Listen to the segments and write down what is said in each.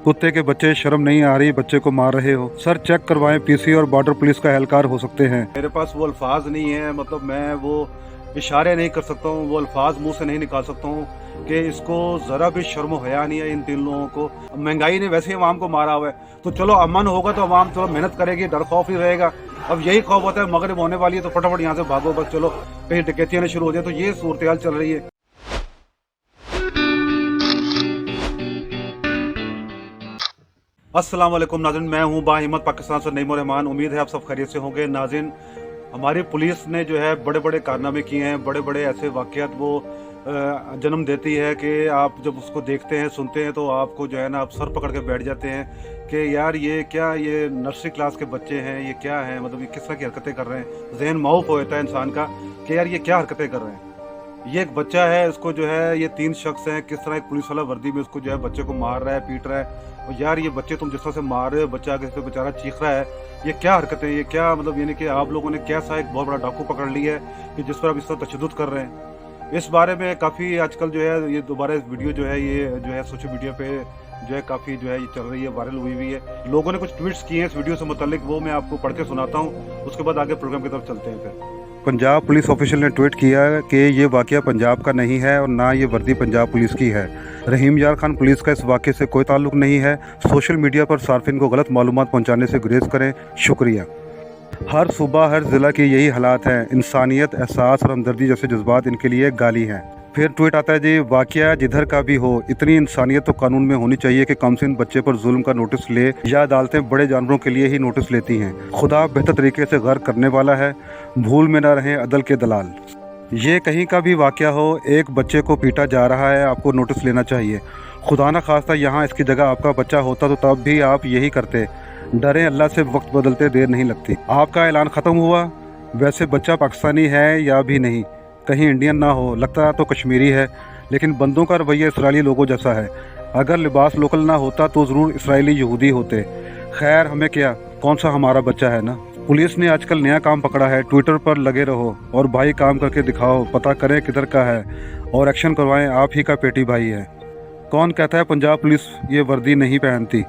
कुत्ते के बच्चे, शर्म नहीं आ रही, बच्चे को मार रहे हो। सर चेक करवाएं, पीसी और बॉर्डर पुलिस का एहलकार हो सकते हैं। मेरे पास वो अल्फाज नहीं है, मतलब मैं वो इशारे नहीं कर सकता हूँ, वो अल्फाज मुंह से नहीं निकाल सकता हूँ कि इसको ज़रा भी शर्म हया नहीं है इन तीन लोगों को। महंगाई ने वैसे ही अवाम को मारा हुआ है, तो चलो अमन होगा तो अवाम थोड़ा मेहनत करेगी, डर खौफ ही रहेगा। अब यही खौफ होता है मगरिब होने वाली है तो फटाफट यहाँ से भागो, बस चलो कहीं डकैतियाँ शुरू हो जाए, तो ये सूरत हाल चल रही है। अस्सलाम वालेकुम नाज़रीन, मैं हूँ बाहिम्मत पाकिस्तान से नईम रहमान। उम्मीद है आप सब खैरियत से होंगे। नाज़रीन, हमारी पुलिस ने जो है बड़े बड़े कारनामे किए हैं, बड़े बड़े ऐसे वाक़यात वो जन्म देती है कि आप जब उसको देखते हैं, सुनते हैं, तो आपको जो है ना आप सर पकड़ के बैठ जाते हैं कि यार ये क्या, ये नर्सरी क्लास के बच्चे हैं, ये क्या है, मतलब ये किस तरह की हरकतें कर रहे हैं। जहन माऊफ हो जाता है इंसान का कि यार ये क्या हरकतें कर रहे हैं। ये एक बच्चा है, इसको जो है ये तीन शख्स हैं, किस तरह एक पुलिस वाला वर्दी में उसको जो है बच्चे को मार रहा है, पीट रहा है। और यार ये बच्चे तुम जिस तरह से मार रहे हो, बच्चा आगे से बेचारा चीख रहा है, ये क्या हरकतें, ये क्या, मतलब यानी कि आप लोगों ने कैसा एक बहुत बड़ा डाकू पकड़ लिया है कि जिस पर आप इस तरह तशद्दुद कर रहे हैं। इस बारे में काफ़ी आजकल जो है ये दोबारा इस वीडियो जो है ये जो है सोशल मीडिया पे जो है काफ़ी जो है ये चल रही है, वायरल हुई हुई है। लोगों ने कुछ ट्वीट्स किए हैं इस वीडियो से मुतालिक, वो मैं आपको पढ़ के सुनाता हूँ, उसके बाद आगे प्रोग्राम की तरफ चलते हैं। फिर पंजाब पुलिस ऑफिशियल ने ट्वीट किया कि ये वाक़या पंजाब का नहीं है और ना ये वर्दी पंजाब पुलिस की है। रहीम यार खान पुलिस का इस वाक़े से कोई ताल्लुक नहीं है। सोशल मीडिया पर सार्फिन को गलत मालूमात पहुंचाने से गुरेज करें। शुक्रिया। हर सूबा, हर ज़िला की यही हालात हैं। इंसानियत, एहसास और हमदर्दी जैसे जज्बात इनके लिए गाली हैं। फिर ट्वीट आता है जी, वाक़या जिधर का भी हो, इतनी इंसानियत तो कानून में होनी चाहिए कि कम से इन बच्चे पर जुल्म का नोटिस ले, या अदालतें बड़े जानवरों के लिए ही नोटिस लेती हैं। खुदा बेहतर तरीके से गर्क करने वाला है, भूल में ना रहें अदल के दलाल। ये कहीं का भी वाक़या हो, एक बच्चे को पीटा जा रहा है, आपको नोटिस लेना चाहिए। खुदा न खास्ता यहाँ इसकी जगह आपका बच्चा होता तो तब भी आप यही करते। डरें अल्लाह से, वक्त बदलते देर नहीं लगती। आपका ऐलान ख़त्म हुआ। वैसे बच्चा पाकिस्तानी है या भी नहीं, कहीं इंडियन ना हो, लगता तो कश्मीरी है, लेकिन बंदों का रवैया इसराइली लोगों जैसा है। अगर लिबास लोकल ना होता तो ज़रूर इसराइली यहूदी होते। खैर हमें क्या, कौन सा हमारा बच्चा है ना। पुलिस ने आजकल नया काम पकड़ा है, ट्विटर पर लगे रहो और भाई काम करके दिखाओ, पता करें किधर का है और एक्शन करवाएं, आप ही का पेटी भाई है। कौन कहता है पंजाब पुलिस ये वर्दी नहीं पहनती।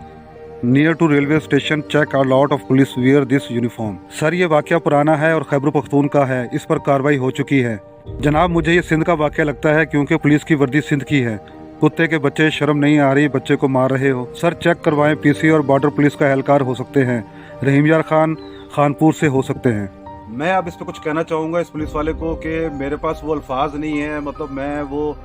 Near to railway station check a lot of police wear this uniform. Sir ये वाक़या पुराना है और खैबर पख्तूनख्वा है, इस पर कार्रवाई हो चुकी है। जनाब मुझे ये सिंध का वाक़या लगता है क्योंकि पुलिस की वर्दी सिंध की है। कुत्ते के बच्चे, शर्म नहीं आ रही, बच्चे को मार रहे हो। सर चेक करवाएं, पीसी और बॉर्डर पुलिस का एहलकार हो सकते हैं। रहीम यार खान खानपुर से हो सकते हैं। मैं अब इस पर कुछ कहना चाहूँगा इस पुलिस वाले को कि मेरे पास वो अल्फाज नहीं है, मतलब मैं वो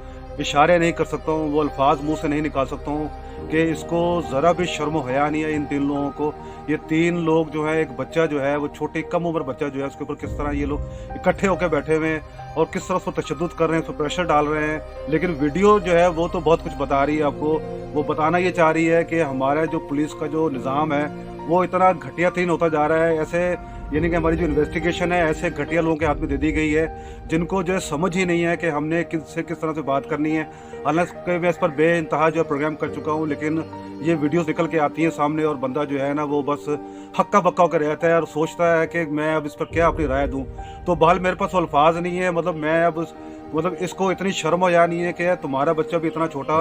इशारे नहीं कर सकता हूँ, वो अल्फाज मुंह से नहीं निकाल सकता हूँ कि इसको ज़रा भी शर्म हया नहीं है इन तीन लोगों को। ये तीन लोग जो है, एक बच्चा जो है वो छोटी कम उम्र बच्चा जो है, उसके ऊपर किस तरह ये लोग इकट्ठे होकर बैठे हुए हैं और किस तरह उसको तशद्दुद कर रहे हैं, उसको प्रेशर डाल रहे हैं। लेकिन वीडियो जो है वो तो बहुत कुछ बता रही है आपको। वो बताना ये चाह रही है कि हमारा जो पुलिस का जो निज़ाम है वो इतना घटिया तीन होता जा रहा है। ऐसे यानी कि हमारी जो इन्वेस्टिगेशन है ऐसे घटिया लोगों के हाथ में दे दी गई है जिनको जो है समझ ही नहीं है कि हमने किस तरह से बात करनी है। हालांकि मैं इस पर बेइंतहा जो है प्रोग्राम कर चुका हूँ, लेकिन ये वीडियोस निकल के आती हैं सामने और बंदा जो है ना वो बस हक्का बक्का होकर रहता है और सोचता है कि मैं अब इस पर क्या अपनी राय दूँ। तो बहरहाल मेरे पास अल्फाज नहीं है, मतलब मैं अब मतलब इसको इतनी शर्म या नहीं है कि तुम्हारा बच्चा भी इतना छोटा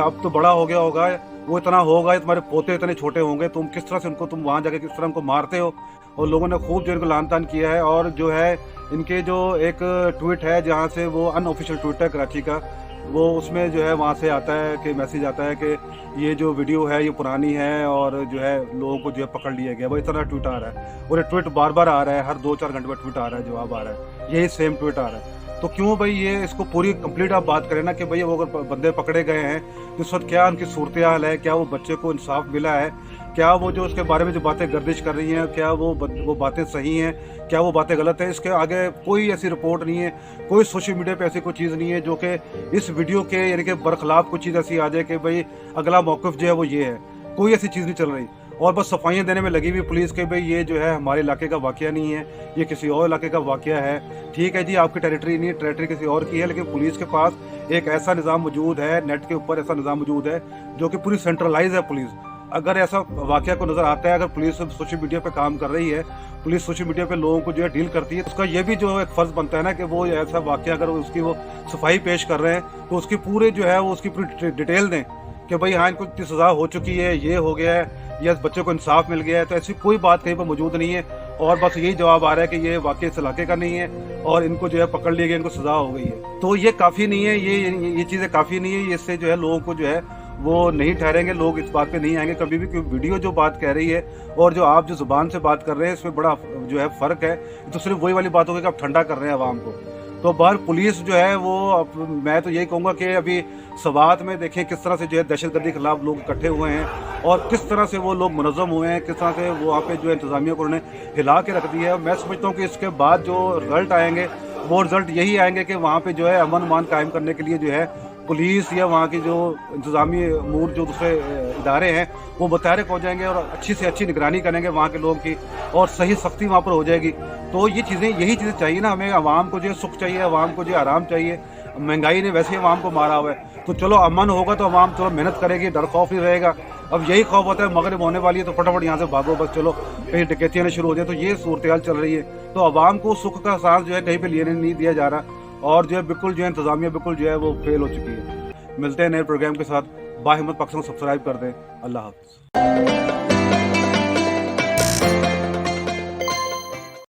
अब तो बड़ा हो गया होगा, वो इतना होगा, तुम्हारे पोते इतने छोटे होंगे, तुम किस तरह से उनको, तुम वहाँ जाके किस तरह उनको मारते हो। और लोगों ने खूब जो इनको लान तान किया है। और जो है इनके जो एक ट्वीट है जहाँ से वो अनऑफिशियल ट्वीट है कराची का, वो उसमें जो है वहाँ से आता है कि मैसेज आता है कि ये जो वीडियो है ये पुरानी है और जो है लोगों को जो है पकड़ लिया गया। वो इतना ट्वीट आ रहा है और ये ट्वीट बार बार आ रहा है, हर 2-4 घंटे में ट्वीट आ रहा है, जवाब आ रहा है, यही सेम ट्वीट आ रहा है। तो क्यों भाई ये इसको पूरी कंप्लीट आप बात करें ना कि भाई वो अगर बंदे पकड़े गए हैं तो इस वक्त क्या उनकी सूरत हाल है, क्या वो बच्चे को इंसाफ मिला है, क्या वो जो उसके बारे में जो बातें गर्दिश कर रही हैं क्या वो बातें सही हैं, क्या वो बातें गलत हैं। इसके आगे कोई ऐसी रिपोर्ट नहीं है, कोई सोशल मीडिया पे ऐसी कोई चीज़ नहीं है जो कि इस वीडियो के यानी कि बरखिलाफ कुछ चीज़ ऐसी आ जाए कि भाई अगला मौक़िफ़ जो है वो ये है। कोई ऐसी चीज़ नहीं चल रही और बस सफाइयाँ देने में लगी हुई पुलिस के भाई ये जो है हमारे इलाके का वाक़या नहीं है, ये किसी और इलाके का वाक़या है। ठीक है जी, आपकी टेरिटरी नहीं है, टेरिटरी किसी और की है, लेकिन पुलिस के पास एक ऐसा निज़ाम मौजूद है, नेट के ऊपर ऐसा निज़ाम मौजूद है जो कि पूरी सेंट्रलाइज है पुलिस। अगर ऐसा वाक़या को नज़र आता है, अगर पुलिस सोशल मीडिया पे काम कर रही है, पुलिस सोशल मीडिया पे लोगों को जो है डील करती है, उसका ये भी जो एक फ़र्ज़ बनता है ना कि वो ऐसा वाक़या अगर उसकी वो सफाई पेश कर रहे हैं तो उसकी पूरे जो है वो उसकी पूरी डिटेल दें कि भाई हाँ इनको इतनी सज़ा हो चुकी है, ये हो गया है, या इस बच्चे को इंसाफ मिल गया है, तो ऐसी कोई बात कहीं पर मौजूद नहीं है। और बस यही जवाब आ रहा है कि ये वाकई इस इलाके का नहीं है और इनको जो है पकड़ लिया गया, इनको सज़ा हो गई है। तो ये काफ़ी नहीं है, ये चीज़ें काफ़ी नहीं है। इससे जो है लोगों को जो है वो नहीं ठहरेंगे, लोग इस बात पे नहीं आएंगे कभी भी, क्योंकि वीडियो जो बात कह रही है और जो आप जो जुबान से बात कर रहे हैं इसमें बड़ा जो है फ़र्क है। तो सिर्फ वही वाली बात होगी कि आप ठंडा कर रहे हैं आवाम को। तो बाहर पुलिस जो है वो मैं तो यही कहूँगा कि अभी सवात में देखें किस तरह से जो है दहशतगर्दी के खिलाफ लोग इकट्ठे हुए हैं और किस तरह से वो लोग मुनज़्ज़म हुए हैं, किस तरह से वो वहाँ पे जो है इंतज़ामिया को उन्होंने हिला के रख दिया है। मैं समझता हूँ कि इसके बाद जो रिज़ल्ट आएंगे वो रिज़ल्ट यही आएंगे कि वहाँ पे जो है अमन मान कायम करने के लिए जो है पुलिस या वहाँ की जो इंतज़ामी अमूर जो दूसरे इदारे हैं वो मुतहरिक हो जाएंगे और अच्छी से अच्छी निगरानी करेंगे वहाँ के लोगों की, और सही सख्ती वहाँ पर हो जाएगी। तो यही चीज़ें चाहिए ना हमें। आवाम को जो है सुख चाहिए, आवाम को जो है आराम चाहिए। महंगाई ने वैसे ही आवाम को मारा हुआ है, तो चलो अमन होगा तो आवाम चलो मेहनत करेगी, डर खौफ नहीं रहेगा। अब यही खौफ होता है मगरिब होने वाली है तो फटाफट यहाँ से भागो, बस चलो कहीं डकैतियाँ शुरू हो जाए। तो ये सूरत हाल चल रही है। तो आवाम को सुख का सांस जो है कहीं पे लेने नहीं दिया जा रहा, और जो है बिल्कुल जो है इंतजामिया बिल्कुल जो है वो फेल हो चुकी है। मिलते हैं नए प्रोग्राम के साथ। बाहिम्मत पाकिस्तान को सब्सक्राइब कर दें। अल्लाह हाफ़िज़।